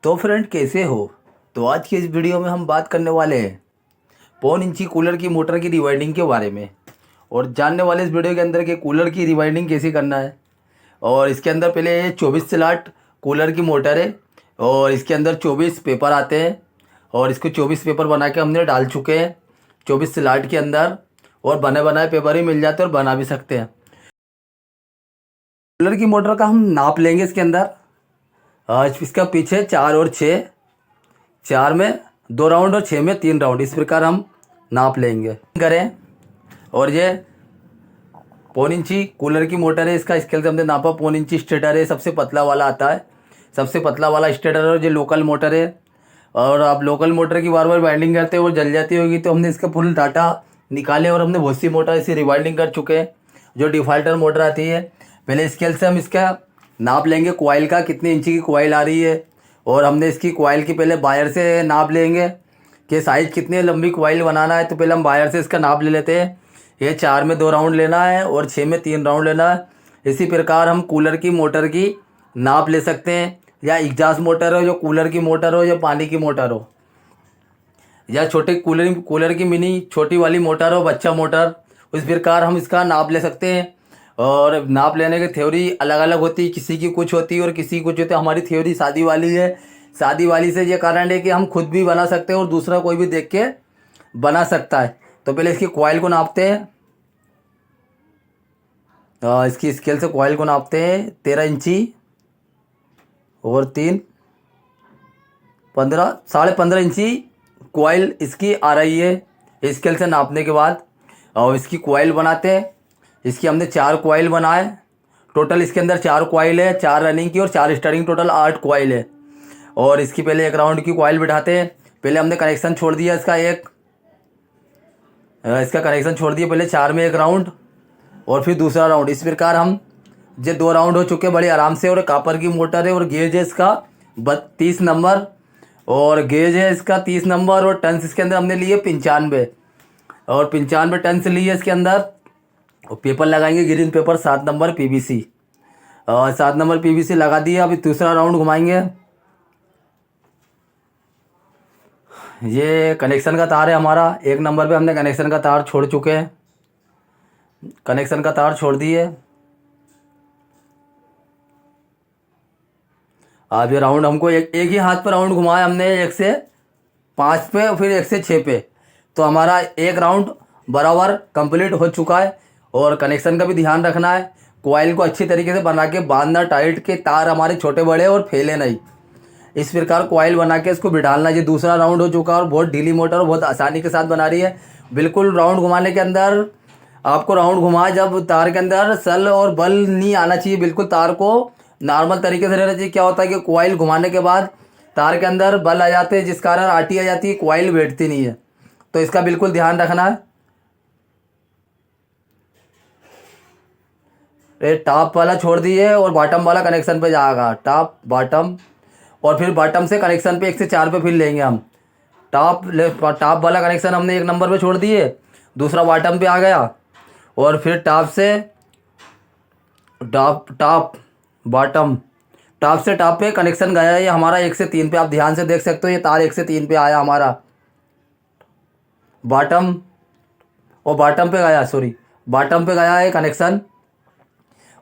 तो फ्रेंड कैसे हो। तो आज की इस वीडियो में हम बात करने वाले हैं 1.5 इंची कूलर की मोटर की रिवाइंडिंग के बारे में और जानने वाले इस वीडियो के अंदर कि कूलर की रिवाइंडिंग कैसे करना है। और इसके अंदर पहले 24 स्लॉट कूलर की मोटर है और इसके अंदर 24 पेपर आते हैं और इसको 24 पेपर बना के हमने डाल चुके हैं 24 स्लॉट के अंदर। और बने बनाए पेपर ही मिल जाते हैं और बना भी सकते हैं। कूलर की मोटर का हम नाप लेंगे इसके अंदर। इसका पीछे 4 और 6, 4 में 2 राउंड और 6 में 3 राउंड, इस प्रकार हम नाप लेंगे करें। और ये 1.5 इंची कूलर की मोटर है, इसका स्केल से हमने नापा। 1.5 इंची स्टेटर है, सबसे पतला वाला आता है, सबसे पतला वाला स्टेटर है। जो लोकल मोटर है और आप लोकल मोटर की बार बार वाइंडिंग करते हो वो जल जाती होगी, तो हमने इसका फुल डाटा निकाले और हमने बहुत सी मोटर इसे रिवाइंडिंग कर चुके हैं। जो डिफॉल्टर मोटर आती है, पहले स्केल से हम इसका नाप लेंगे कॉइल का, कितने इंची की कॉइल आ रही है। और हमने इसकी कॉइल की पहले वायर से नाप लेंगे कि साइज़ कितनी लंबी कॉइल बनाना है। तो पहले हम वायर से इसका नाप ले लेते हैं। ये 4 में 2 राउंड लेना है और 6 में 3 राउंड लेना है। इसी प्रकार हम कूलर की मोटर की नाप ले सकते हैं, या एग्जॉस्ट मोटर हो, जो कूलर की मोटर हो, या पानी की मोटर हो, या छोटे कूलर की मिनी छोटी वाली मोटर हो, बच्चा मोटर, उस प्रकार हम इसका नाप ले सकते हैं। और नाप लेने की थ्योरी अलग अलग होती है, किसी की कुछ होती है और किसी की कुछ होती है। हमारी थ्योरी सादी वाली है। सादी वाली से ये कारण है कि हम खुद भी बना सकते हैं और दूसरा कोई भी देख के बना सकता है। तो पहले इसकी कॉइल को नापते हैं। इसकी स्केल से कॉइल को नापते हैं। 13 इंची और 3 15 15.5 इंची कॉइल इसकी आ रही है स्केल से नापने के बाद। और इसकी कॉइल बनाते हैं। इसकी हमने 4 कॉइल बनाए। टोटल इसके अंदर 4 कॉइल है, 4 रनिंग की और 4 स्टार्टिंग, टोटल 8 कॉइल है। और इसकी पहले 1 राउंड की कॉइल बिठाते हैं। पहले हमने कनेक्शन छोड़ दिया इसका कनेक्शन छोड़ दिया पहले 4 में 1 राउंड और फिर दूसरा राउंड। इस प्रकार हम जो 2 राउंड हो चुके बड़े आराम से। और कापर की मोटर है और गेज है इसका 32 नंबर और गेज है इसका 30 नंबर। और टन्स इसके अंदर हमने लिए 95 और 95 टन्स लिए इसके अंदर। और पेपर लगाएंगे green pepper 7 number PVC, 7 number PVC लगा दिया। अभी दूसरा राउंड घुमाएंगे। ये कनेक्शन का तार है हमारा। 1 नंबर पे हमने कनेक्शन का तार छोड़ चुके हैं, कनेक्शन का तार छोड़ दिए। अब ये राउंड हमको एक ही हाथ पर राउंड घुमाया हमने, 1 से 5 पे और फिर 1 से 6 पे। तो हमारा 1 राउंड बराबर कंप्लीट हो चुका है। और कनेक्शन का भी ध्यान रखना है, कॉइल को अच्छी तरीके से बना के बांधना टाइट, के तार हमारे छोटे बड़े और फैले नहीं। इस प्रकार कॉइल बना के इसको बिठालना। ये दूसरा राउंड हो चुका और बहुत ढीली मोटर और बहुत आसानी के साथ बना रही है। बिल्कुल राउंड घुमाने के अंदर आपको राउंड घुमा जब तार के अंदर सल और बल नहीं आना चाहिए, बिल्कुल तार को नॉर्मल तरीके से रहना चाहिए। क्या होता है कि कॉइल घुमाने के बाद तार के अंदर बल आ जाते हैं, जिस कारण आटी आ जाती है, कॉइल बैठती नहीं है। तो इसका बिल्कुल ध्यान रखना है। ये टॉप वाला छोड़ दिए और बॉटम वाला कनेक्शन पे जाएगा, टॉप बॉटम। और फिर बॉटम से कनेक्शन पे 1 से 4 पे फिर लेंगे हम। टॉप वाला कनेक्शन हमने 1 नंबर पे छोड़ दिए, दूसरा बॉटम पे आ गया। और फिर टॉप से टॉप बॉटम, टॉप से टॉप पे कनेक्शन गया। ये हमारा 1 से 3 पे, आप ध्यान से देख सकते हो, ये तार 1 से 3 पे आया हमारा बॉटम। और बॉटम पे गया, सॉरी, बॉटम पे गया है कनेक्शन।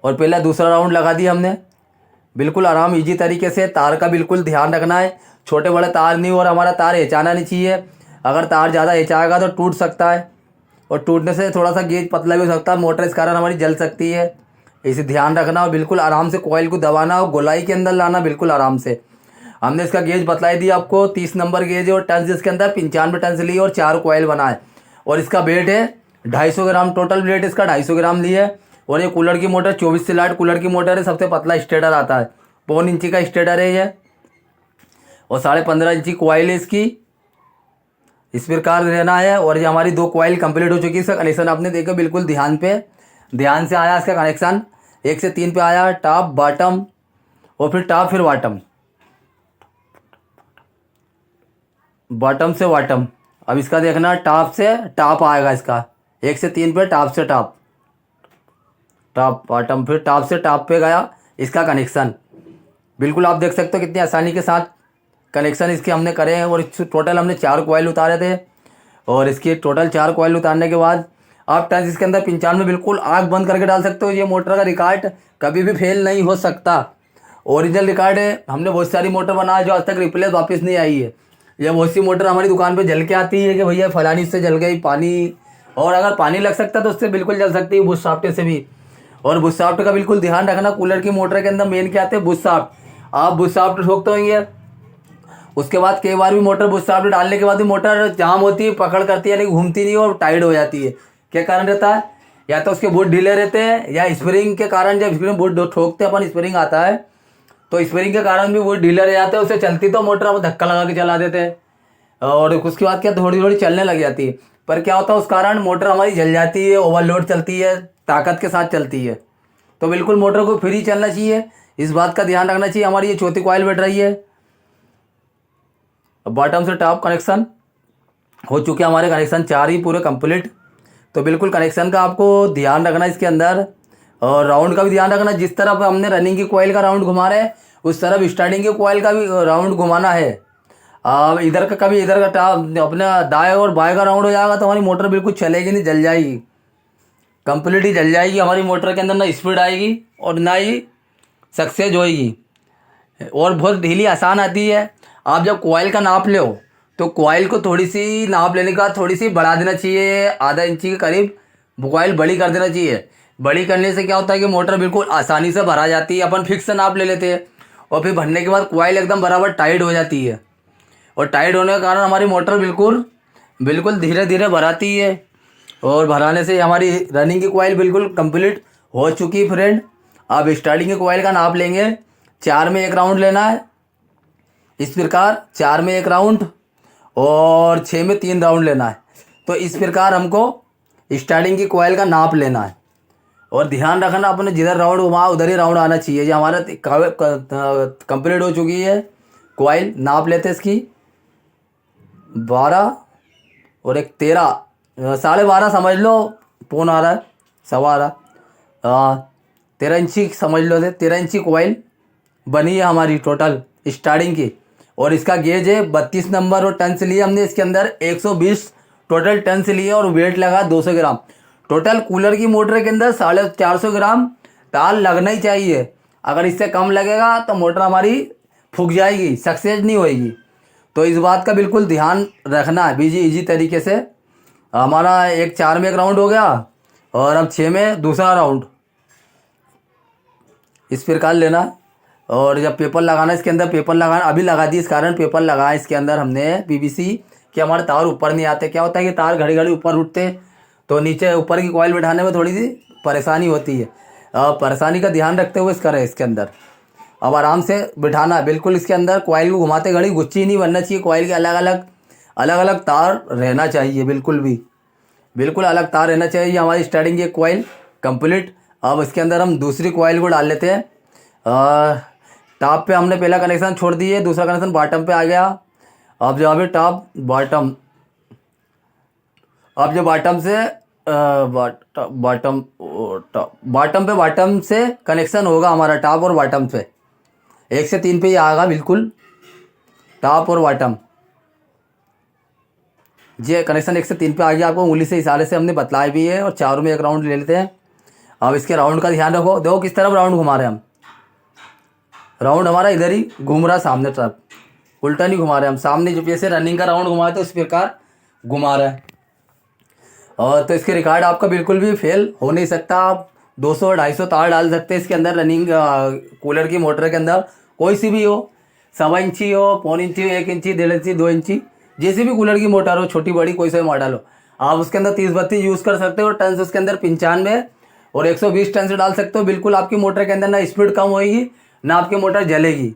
और पहला दूसरा राउंड लगा दिया हमने बिल्कुल आराम इजी तरीके से। तार का बिल्कुल ध्यान रखना है, छोटे बड़े तार नहीं, और हमारा तार हिचाना नहीं चाहिए। अगर तार ज़्यादा हिचाएगा तो टूट सकता है और टूटने से थोड़ा सा गेज पतला भी हो सकता है, मोटर इस कारण हमारी जल सकती है। इसे ध्यान रखना और बिल्कुल आराम से कॉइल को दबाना और गोलाई के अंदर लाना, बिल्कुल आराम से। हमने इसका गेज बतलाई दिया आपको, 30 नंबर गेज है और टन्स इसके अंदर 95 टन्स लिए और 4 कॉइल बनाए। और इसका वेट है 250 ग्राम, टोटल वेट इसका 250 ग्राम लिए। और ये कूलर की मोटर 24 स्लॉट कूलर की मोटर है, सबसे पतला स्टेटर आता है, 1.25 इंची का स्टेटर है ये। और 15.5 इंची कॉइल है इसकी, इस प्रकार रहना है। और ये हमारी 2 कॉइल कंप्लीट हो चुकी है। इसका कनेक्शन आपने देखा बिल्कुल ध्यान से आया इसका कनेक्शन। 1 से 3 पे आया, टॉप बॉटम और फिर टॉप फिर बॉटम, बॉटम से बॉटम। अब इसका देखना टॉप से टॉप आएगा इसका, 1 से 3 पे टॉप से टॉप, टॉप बॉटम, फिर टॉप से टॉप पे गया इसका कनेक्शन। बिल्कुल आप देख सकते हो कितनी आसानी के साथ कनेक्शन इसके हमने करे हैं और टोटल हमने 4 कॉइल उतारे थे। और इसके टोटल 4 कॉइल उतारने के बाद आप टच इसके अंदर 95 बिल्कुल आग बंद करके डाल सकते हो। ये मोटर का रिकॉर्ड कभी भी फेल नहीं हो सकता, ओरिजिनल रिकॉर्ड है। हमने बहुत सारी मोटर बनाया जो आज तक रिप्लेस वापस नहीं आई है। ये बहुत सी मोटर हमारी दुकान पे जल के आती है कि भैया फलानी से जल गई पानी, और अगर पानी लग सकता है तो उससे बिल्कुल जल सकती है बुश शाफ्ट से भी। और बुश शाफ्ट का बिल्कुल ध्यान रखना, कूलर की मोटर के अंदर मेन क्या आते हैं, बुश शाफ्ट। आप बुश शाफ्ट ठोकते होंगे, उसके बाद कई बार भी मोटर बुश शाफ्ट डालने के बाद भी मोटर जाम होती है, पकड़ करती है, नहीं घूमती नहीं और टाइट हो जाती है। क्या कारण रहता है, या तो उसके बुश ढीले रहते हैं या स्प्रिंग के कारण। जब स्प्रिंग बुश ठोकते अपन स्प्रिंग आता है तो स्प्रिंग के कारण भी बुश ढीले रह जाते हैं, उससे चलती तो मोटर अब धक्का लगा के चला देते हैं और उसके बाद क्या थोड़ी थोड़ी चलने लग जाती है। पर क्या होता है उस कारण मोटर हमारी जल जाती है, ओवरलोड चलती है, ताकत के साथ चलती है। तो बिल्कुल मोटर को फ्री चलना चाहिए, इस बात का ध्यान रखना चाहिए। हमारी ये चौथी कॉइल बैठ रही है, बॉटम से टॉप कनेक्शन हो चुके हमारे कनेक्शन 4 ही पूरे कंप्लीट। तो बिल्कुल कनेक्शन का आपको ध्यान रखना इसके अंदर, और राउंड का भी ध्यान रखना। जिस तरफ हमने रनिंग की कॉइल का राउंड घुमा रहे हैं उस तरफ स्टार्टिंग की कॉइल का भी राउंड घुमाना है। इधर का कभी इधर का टॉप अपना दाएं और बाएं का राउंड हो जाएगा तो हमारी मोटर बिल्कुल चलेगी नहीं, जल जाएगी, कंप्लीट ही जल जाएगी। हमारी मोटर के अंदर ना स्पीड आएगी और ना ही सक्सेस होएगी, और बहुत ढीली आसान आती है। आप जब कॉइल का नाप लो तो कॉइल को थोड़ी सी नाप लेने के बाद थोड़ी सी बढ़ा देना चाहिए, आधा इंची के करीब कॉइल बड़ी कर देना चाहिए। बड़ी करने से क्या होता है कि मोटर बिल्कुल आसानी से भरा जाती है। अपन फिक्स से नाप ले लेते हैं और फिर भरने के बाद कॉइल एकदम बराबर टाइट हो जाती है, और टाइट होने के कारण हमारी मोटर बिल्कुल बिल्कुल धीरे धीरे भराती है, और भराने से हमारी रनिंग की कॉइल बिल्कुल कंप्लीट हो चुकी है फ्रेंड। अब स्टार्टिंग की कॉइल का नाप लेंगे, 4 में 1 राउंड लेना है इस प्रकार, 4 में 1 राउंड और 6 में 3 राउंड लेना है। तो इस प्रकार हमको स्टार्टिंग की कॉइल का नाप लेना है, और ध्यान रखना अपने जिधर राउंड घुमा उधर ही राउंड आना चाहिए। जो हमारा कंप्लीट हो चुकी है कॉइल, नाप लेते इसकी 12 और 1 13, 12.5 समझ लो, पौन आ रहा है, 12.25, 13 इंची समझ लो, 13 इंची कॉइल बनी है हमारी टोटल स्टार्टिंग की। और इसका गेज है 32 नंबर, और टन से लिए हमने इसके अंदर 120 टोटल टन से लिए, और वेट लगा 200 ग्राम। टोटल कूलर की मोटर के अंदर 450 ग्राम तार लगना ही चाहिए। अगर इससे कम लगेगा तो मोटर हमारी फूक जाएगी, सक्सेस नहीं होएगी। तो इस बात का बिल्कुल ध्यान रखना है इजी तरीके से। हमारा 4 में 1 राउंड हो गया, और अब 6 में दूसरा राउंड इस प्रकार लेना। और जब पेपर लगाना इसके अंदर, पेपर लगाना अभी लगा दी, इस कारण पेपर लगाया इसके अंदर हमने पीवीसी, कि हमारे तार ऊपर नहीं आते। क्या होता है कि तार घड़ी घड़ी ऊपर उठते तो नीचे ऊपर की कॉइल बिठाने में थोड़ी सी परेशानी होती है। परेशानी का ध्यान रखते हुए इसके अंदर अब आराम से बिठाना बिल्कुल। इसके अंदर कॉइल को घुमाते घड़ी गुच्ची नहीं बनना चाहिए, कॉइल के अलग अलग तार रहना चाहिए, बिल्कुल अलग तार रहना चाहिए। हमारी स्टार्टिंग की कॉइल कंप्लीट। अब इसके अंदर हम दूसरी कॉइल को डाल लेते हैं। टॉप पे हमने पहला कनेक्शन छोड़ दिए, दूसरा कनेक्शन बॉटम पे आ गया। अब जो अभी टॉप बॉटम, अब जो बॉटम से बॉटम से कनेक्शन होगा हमारा, टॉप और बॉटम से 1 से 3 पे ही आएगा बिल्कुल, टॉप और बॉटम। ये कनेक्शन 1 से 3 पे आ गया, आपको उंगली से इशारे से हमने बतलाया भी है। और 4 में 1 राउंड ले लेते हैं। अब इसके राउंड का ध्यान रखो, देखो किस तरफ राउंड घुमा रहे हैं हम। राउंड हमारा इधर ही घूम रहा है, सामने तरफ, उल्टा नहीं घुमा रहे हम। सामने जो जैसे रनिंग का राउंड घुमाते तो इस प्रकार घुमा रहा है। और तो इसके रिकॉर्ड आपका बिल्कुल भी फेल हो नहीं सकता। आप 200-250 तार डाल सकते हैं इसके अंदर। रनिंग कूलर की मोटर के अंदर कोई सी भी हो, 1.25 इंची हो, पौन इंची हो, 1 इंची, 1.5 इंची, 2 इंची, जैसी भी कूलर की मोटर हो, छोटी बड़ी कोई सा मॉडल हो, आप उसके अंदर 30-32 यूज़ कर सकते हो। टन से उसके अंदर 95 और 120 टन से डाल सकते हो। बिल्कुल आपकी मोटर के अंदर ना स्पीड कम होएगी ना आपकी मोटर जलेगी,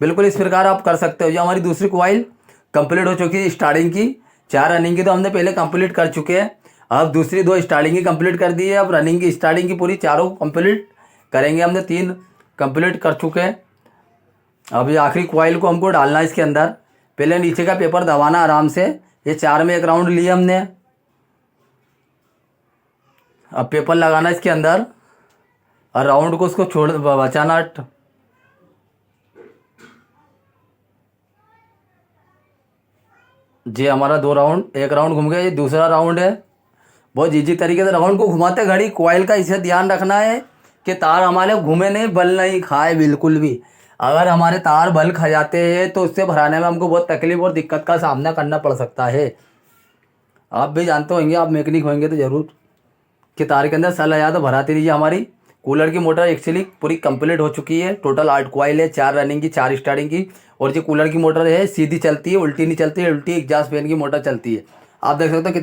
बिल्कुल इस प्रकार आप कर सकते हो। जो हमारी दूसरी कॉइल कंप्लीट हो चुकी है स्टार्टिंग की, 4 रनिंग की तो हमने पहले कंप्लीट कर चुके हैं। अब दूसरी 2 स्टार्टिंग की कंप्लीट कर दी है। अब रनिंग की स्टार्टिंग की पूरी 4 कंप्लीट करेंगे, हमने 3 कंप्लीट कर चुके हैं। अब ये आखिरी कॉइल को हमको डालना है इसके अंदर। पहले नीचे का पेपर दबाना आराम से। ये 4 में 1 राउंड लिए हमने। अब पेपर लगाना इसके अंदर और राउंड को उसको छोड़ बचाना। ये हमारा 2 राउंड, एक राउंड घूम गया, ये दूसरा राउंड है। बहुत इजी तरीके से राउंड को घुमाते घड़ी कॉइल का इसे ध्यान रखना है कि तार हमारे घूमे नहीं, बल नहीं खाए बिल्कुल भी। अगर हमारे तार बल खा जाते हैं तो उससे भराने में हमको बहुत तकलीफ और दिक्कत का सामना करना पड़ सकता है। आप भी जानते होंगे, आप मैकेनिक होंगे तो ज़रूर, कि तार के अंदर सल आया तो भराते रहिए। हमारी कूलर की मोटर एक्चुअली पूरी कंप्लीट हो चुकी है। टोटल 8 कॉइल है, 4 रनिंग की, 4 स्टार्टिंग की। और जो कूलर की मोटर है सीधी चलती है, उल्टी नहीं चलती है, उल्टी एग्जॉस्ट फैन की मोटर चलती है। आप देख सकते हो कि